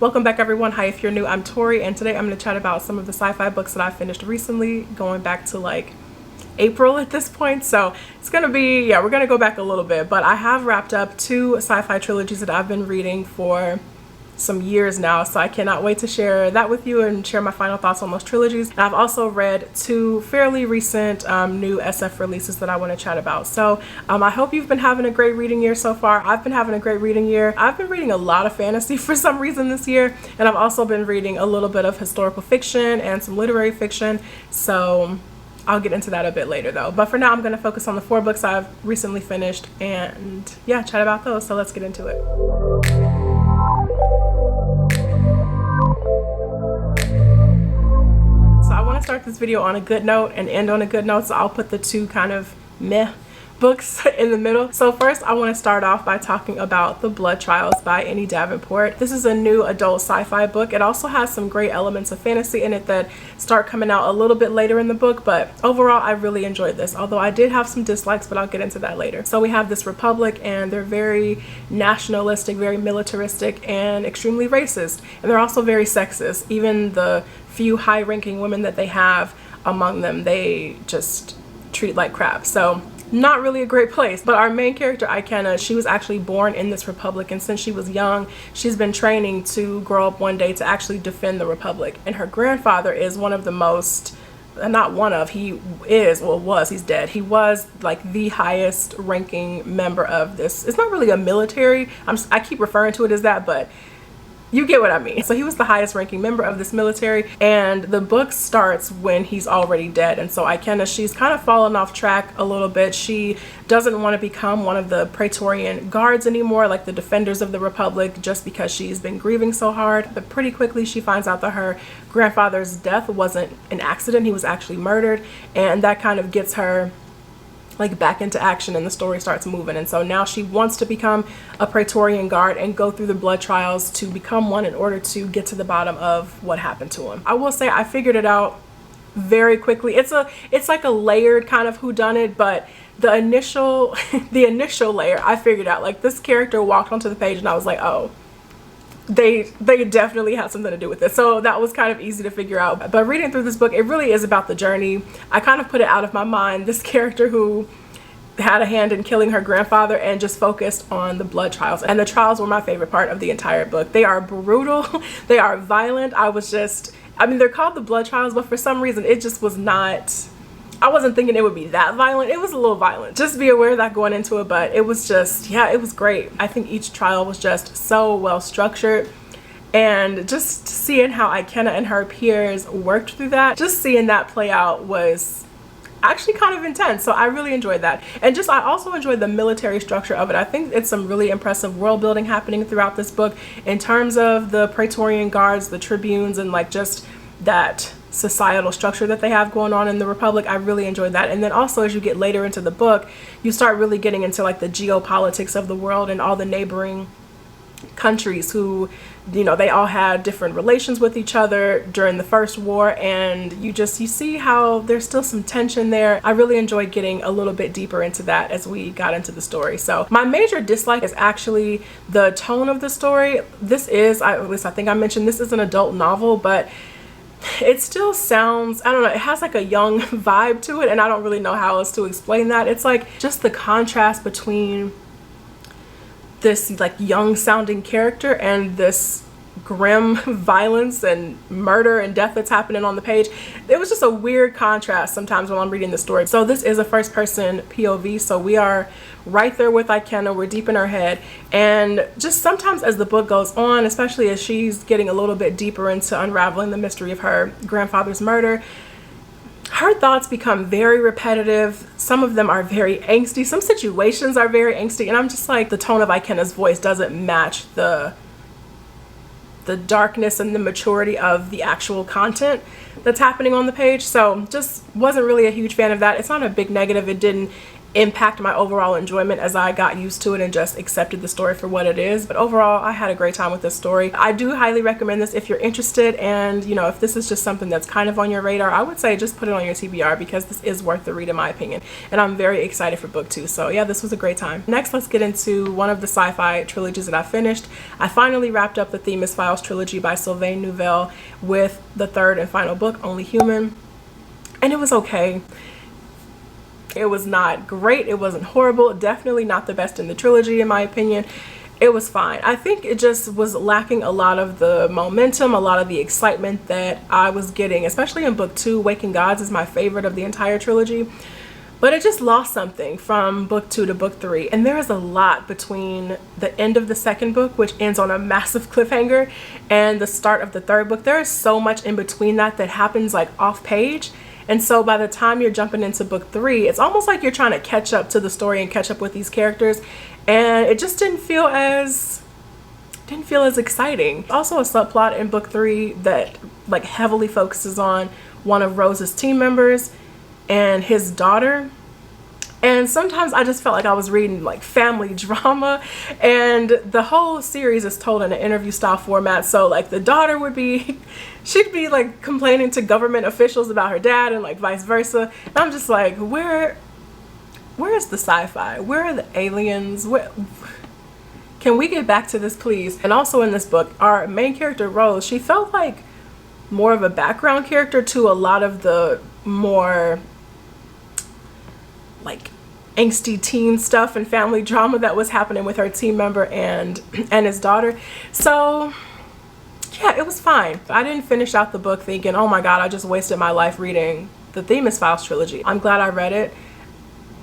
Welcome back everyone. Hi, if you're new, I'm Tori, and today I'm going to chat about some of the sci-fi books that I finished recently, going back to like April at this point. So it's going to be, we're going to go back a little bit, but I have wrapped up two sci-fi trilogies that I've been reading for some years now, so I cannot wait to share that with you and share my final thoughts on those trilogies. And I've also read two fairly recent new SF releases that I want to chat about. So I hope you've been having a great reading year so far. I've been having a great reading year. I've been reading a lot of fantasy for some reason this year, and I've also been reading a little bit of historical fiction and some literary fiction, so I'll get into that a bit later though. But for now, I'm going to focus on the 4 books I've recently finished and chat about those. So let's get into it. Start this video on a good note and end on a good note, so I'll put the two kind of meh books in the middle. So first, I want to start off by talking about The Blood Trials by Davenport. This is a new adult sci-fi book. It also has some great elements of fantasy in it that start coming out a little bit later in the book, but overall I really enjoyed this, although I did have some dislikes, but I'll get into that later. So we have this republic, and they're very nationalistic, very militaristic, and extremely racist, and they're also very sexist. Even the few high-ranking women that they have among them, they just treat like crap. So not really a great place. But our main character, Ikenna, she was actually born in this republic, and since she was young, she's been training to grow up one day to actually defend the republic. And her grandfather is one of the most, not one of, he is, well, was, he's dead. He was like the highest ranking member of this. It's not really a military, I keep referring to it as that, but you get what I mean. So he was the highest ranking member of this military, and the book starts when he's already dead. And so Ikenna, she's kind of fallen off track a little bit. She doesn't want to become one of the Praetorian guards anymore, like the defenders of the Republic, just because she's been grieving so hard. But pretty quickly she finds out that her grandfather's death wasn't an accident. He was actually murdered, and that kind of gets her like back into action, and the story starts moving. And so now she wants to become a Praetorian guard and go through the blood trials to become one in order to get to the bottom of what happened to him. I will say I figured it out very quickly. It's like a layered kind of whodunit, but the initial layer I figured out. Like, this character walked onto the page and I was like, oh, they definitely had something to do with it. So that was kind of easy to figure out. But reading through this book, it really is about the journey. I kind of put it out of my mind, this character who had a hand in killing her grandfather, and just focused on the blood trials. And the trials were my favorite part of the entire book. They are brutal. They are violent. I mean, they're called the blood trials, but for some reason it just was not, I wasn't thinking it would be that violent. It was a little violent. Just be aware of that going into it, but it was just, it was great. I think each trial was just so well structured, and just seeing how Ikenna and her peers worked through that, just seeing that play out was actually kind of intense. So I really enjoyed that. And I also enjoyed the military structure of it. I think it's some really impressive world building happening throughout this book in terms of the Praetorian guards, the tribunes, and like just that societal structure that they have going on in the Republic. I really enjoyed that. And then also, as you get later into the book, you start really getting into like the geopolitics of the world and all the neighboring countries who, you know, they all had different relations with each other during the First War, and you see how there's still some tension there. I really enjoyed getting a little bit deeper into that as we got into the story. So my major dislike is actually the tone of the story. This is, at least I think I mentioned, this is an adult novel, but it still sounds, I don't know, it has like a young vibe to it, and I don't really know how else to explain that. It's like just the contrast between this like young sounding character and this grim violence and murder and death that's happening on the page. It was just a weird contrast sometimes when I'm reading the story. So this is a first person POV, so we are right there with Ikenna. We're deep in her head, and just sometimes as the book goes on, especially as she's getting a little bit deeper into unraveling the mystery of her grandfather's murder, her thoughts become very repetitive. Some of them are very angsty. Some situations are very angsty. And I'm just like, the tone of Ikenna's voice doesn't match the darkness and the maturity of the actual content that's happening on the page. So just wasn't really a huge fan of that. It's not a big negative. It didn't impact my overall enjoyment as I got used to it and just accepted the story for what it is. But overall, I had a great time with this story. I do highly recommend this if you're interested, and you know, if this is just something that's kind of on your radar, I would say just put it on your TBR, because this is worth the read in my opinion, and I'm very excited for book 2. So yeah, this was a great time. Next, let's get into one of the sci-fi trilogies that I finished. I finally wrapped up the Themis Files trilogy by Sylvain Neuvel with the third and final book, Only Human, and it was okay. It was not great, it wasn't horrible, definitely not the best in the trilogy in my opinion. It was fine. I think it just was lacking a lot of the momentum, a lot of the excitement that I was getting, especially in book 2. Waking Gods is my favorite of the entire trilogy, but it just lost something from book 2 to book 3. And there is a lot between the end of the second book, which ends on a massive cliffhanger, and the start of the third book. There is so much in between that happens like off page. And so by the time you're jumping into book 3, it's almost like you're trying to catch up to the story and catch up with these characters. And it just didn't feel as exciting. Also a subplot in book 3 that like heavily focuses on one of Rose's team members and his daughter. And sometimes I just felt like I was reading like family drama, and the whole series is told in an interview style format. So like the daughter she'd be like complaining to government officials about her dad, and like vice versa. And I'm just like, where is the sci-fi? Where are the aliens? Can we get back to this, please? And also in this book, our main character Rose, she felt like more of a background character to a lot of the more like angsty teen stuff and family drama that was happening with her team member and his daughter. So yeah, it was fine. I didn't finish out the book thinking, oh my god, I just wasted my life reading the Themis Files trilogy. I'm glad I read it.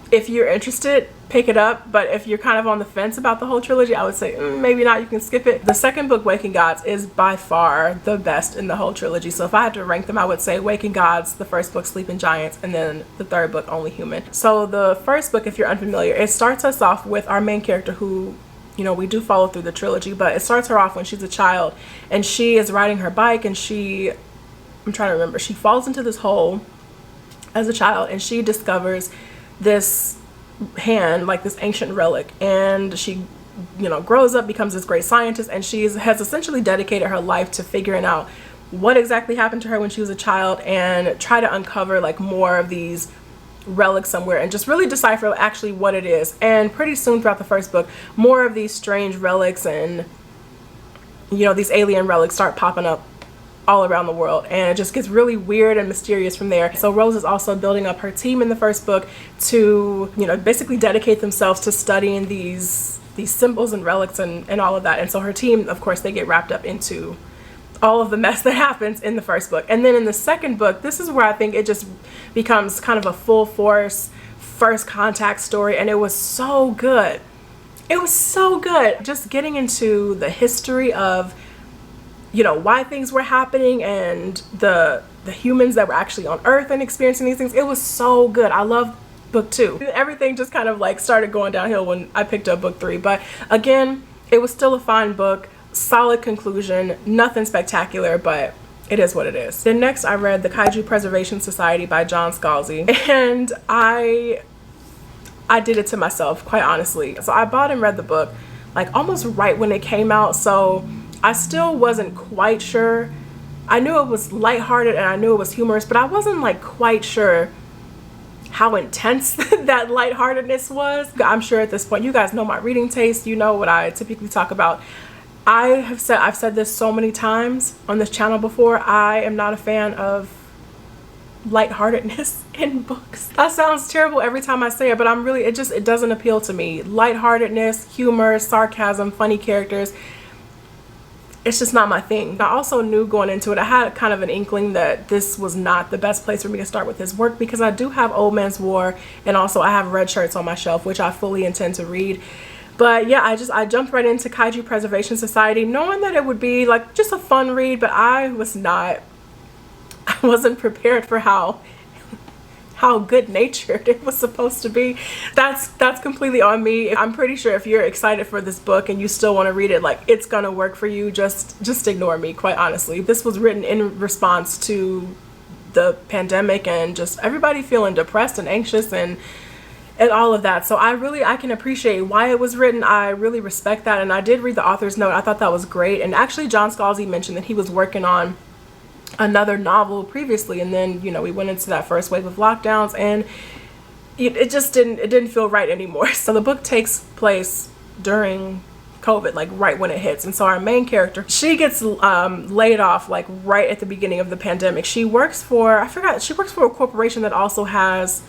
If you're interested, pick it up, but if you're kind of on the fence about the whole trilogy, I would say maybe not, you can skip it. The second book, Waking Gods, is by far the best in the whole trilogy. So if I had to rank them, I would say Waking Gods, the first book, Sleeping Giants, and then the third book, Only Human. So the first book, if you're unfamiliar, it starts us off with our main character who, you know, we do follow through the trilogy, but it starts her off when she's a child and she is riding her bike, and I'm trying to remember, she falls into this hole as a child, and she discovers this hand, like this ancient relic, and she, you know, grows up, becomes this great scientist, and she has essentially dedicated her life to figuring out what exactly happened to her when she was a child, and try to uncover like more of these relics somewhere, and just really decipher actually what it is. And pretty soon throughout the first book, more of these strange relics and, you know, these alien relics start popping up all around the world, and it just gets really weird and mysterious from there. So Rose is also building up her team in the first book to, you know, basically dedicate themselves to studying these symbols and relics and all of that. And so her team, of course, they get wrapped up into all of the mess that happens in the first book. And then in the second book, this is where I think it just becomes kind of a full force first contact story, and it was so good. It was so good. Just getting into the history of, you know, why things were happening, and the humans that were actually on Earth and experiencing these things. It was so good. I love book 2. Everything just kind of like started going downhill when I picked up book 3. But again, it was still a fine book, solid conclusion, nothing spectacular, but it is what it is. Then next I read The Kaiju Preservation Society by John Scalzi, and I did it to myself, quite honestly. So I bought and read the book like almost right when it came out, so I still wasn't quite sure. I knew it was lighthearted and I knew it was humorous, but I wasn't like quite sure how intense that lightheartedness was. I'm sure at this point you guys know my reading taste, you know what I typically talk about. I've said this so many times on this channel before, I am not a fan of lightheartedness in books. That sounds terrible every time I say it, but it doesn't appeal to me. Lightheartedness, humor, sarcasm, funny characters, it's just not my thing. I also knew going into it, I had kind of an inkling that this was not the best place for me to start with this work, because I do have Old Man's War, and also I have Red Shirts on my shelf, which I fully intend to read. But yeah, I jumped right into Kaiju Preservation Society, knowing that it would be like just a fun read, but I wasn't prepared for how good-natured it was supposed to be. That's completely on me. I'm pretty sure if you're excited for this book and you still want to read it, like, it's gonna work for you. Just ignore me, quite honestly. This was written in response to the pandemic and just everybody feeling depressed and anxious, and and all of that. So I can appreciate why it was written. I really respect that, and I did read the author's note. I thought that was great. And actually John Scalzi mentioned that he was working on another novel previously, and then, you know, we went into that first wave of lockdowns, and it just didn't feel right anymore. So the book takes place during COVID, like right when it hits. And so our main character, she gets laid off like right at the beginning of the pandemic. She works for, she works for a corporation that also has,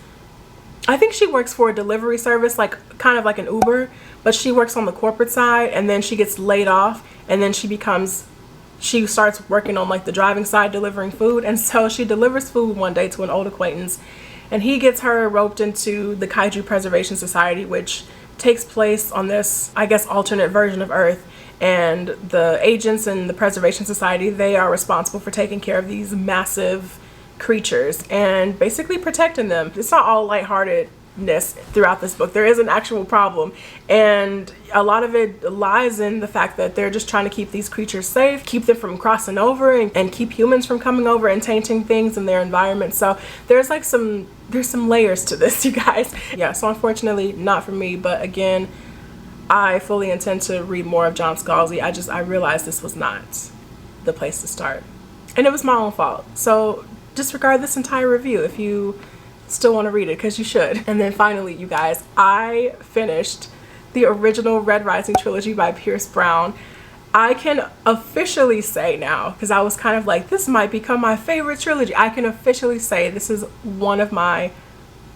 I think she works for a delivery service, like kind of like an Uber, but she works on the corporate side, and then she gets laid off, and then she starts working on like the driving side, delivering food. And so she delivers food one day to an old acquaintance, and he gets her roped into the Kaiju Preservation Society, which takes place on this, I guess, alternate version of Earth. And the agents in the Preservation Society, they are responsible for taking care of these massive creatures and basically protecting them. It's not all lightheartedness throughout this book. There is an actual problem, and a lot of it lies in the fact that they're just trying to keep these creatures safe, keep them from crossing over, and keep humans from coming over and tainting things in their environment. So there's like there's some layers to this, you guys. Yeah, so unfortunately not for me, but again, I fully intend to read more of John Scalzi. I realized this was not the place to start, and it was my own fault. So disregard this entire review if you still want to read it, because you should. And then finally, you guys, I finished the original Red Rising trilogy by Pierce Brown. I can officially say now, because I was kind of like, this might become my favorite trilogy. I can officially say this is one of my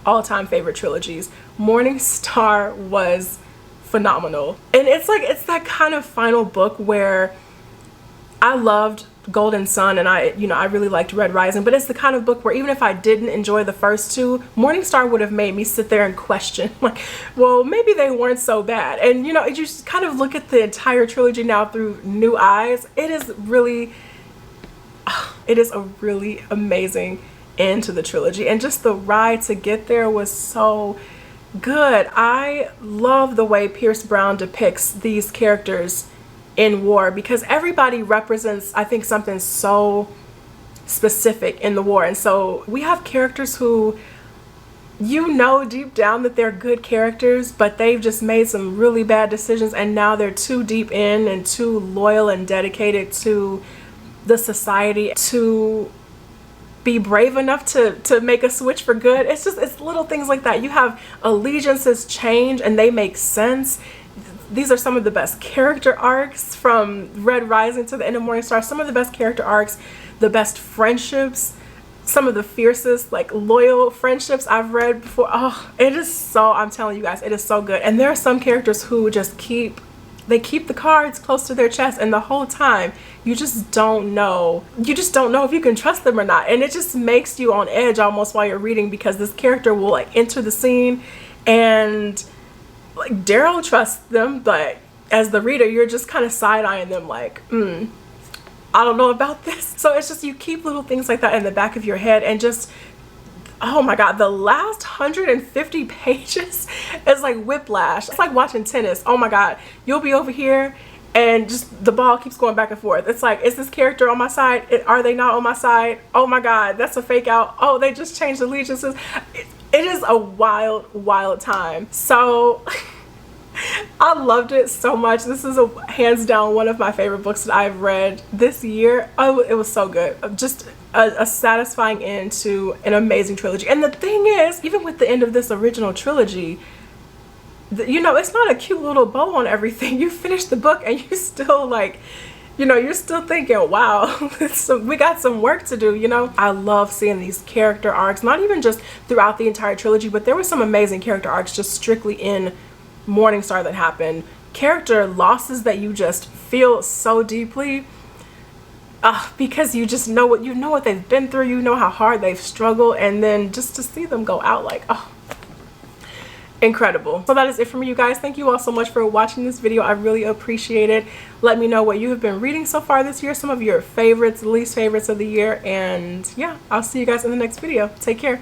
all-time favorite trilogies. Morning Star was phenomenal. And it's like, it's that kind of final book where I loved Golden Sun, and I really liked Red Rising, but it's the kind of book where even if I didn't enjoy the first two, Morning Star would have made me sit there and question, like, well, maybe they weren't so bad. And you know, you just kind of look at the entire trilogy now through new eyes. It is a really amazing end to the trilogy, and just the ride to get there was so good. I love the way Pierce Brown depicts these characters in war, because everybody represents, I think, something so specific in the war. And so we have characters who, you know, deep down that they're good characters, but they've just made some really bad decisions, and now they're too deep in and too loyal and dedicated to the society to be brave enough to make a switch for good. It's little things like that. You have allegiances change and they make sense. These are some of the best character arcs from Red Rising to the end of Morning Star. Some of the best character arcs, the best friendships, some of the fiercest, like, loyal friendships I've read before. Oh, it is so, I'm telling you guys, it is so good. And there are some characters who just keep the cards close to their chest, and the whole time you just don't know if you can trust them or not. And it just makes you on edge almost while you're reading, because this character will like enter the scene and like Daryl trusts them, but as the reader you're just kind of side-eyeing them like, I don't know about this. So it's just, you keep little things like that in the back of your head, and just, oh my god, the last 150 pages is like whiplash. It's like watching tennis. Oh my god, you'll be over here and just the ball keeps going back and forth. It's like, is this character on my side? Are they not on my side? Oh my god, that's a fake out. Oh, they just changed allegiances. It is a wild time. So I loved it so much. This is hands down one of my favorite books that I've read this year. Oh, it was so good. Just a satisfying end to an amazing trilogy. And the thing is, even with the end of this original trilogy, you know, it's not a cute little bow on everything. You finish the book and you still like, you know, you're still thinking, wow, we got some work to do, you know? I love seeing these character arcs, not even just throughout the entire trilogy, but there were some amazing character arcs just strictly in Morning Star that happened. Character losses that you just feel so deeply, because you just know what they've been through, you know how hard they've struggled, and then just to see them go out like, oh, incredible. So that is it for me, you guys. Thank you all so much for watching this video. I really appreciate it. Let me know what you have been reading so far this year, some of your favorites, least favorites of the year, and yeah, I'll see you guys in the next video. Take care.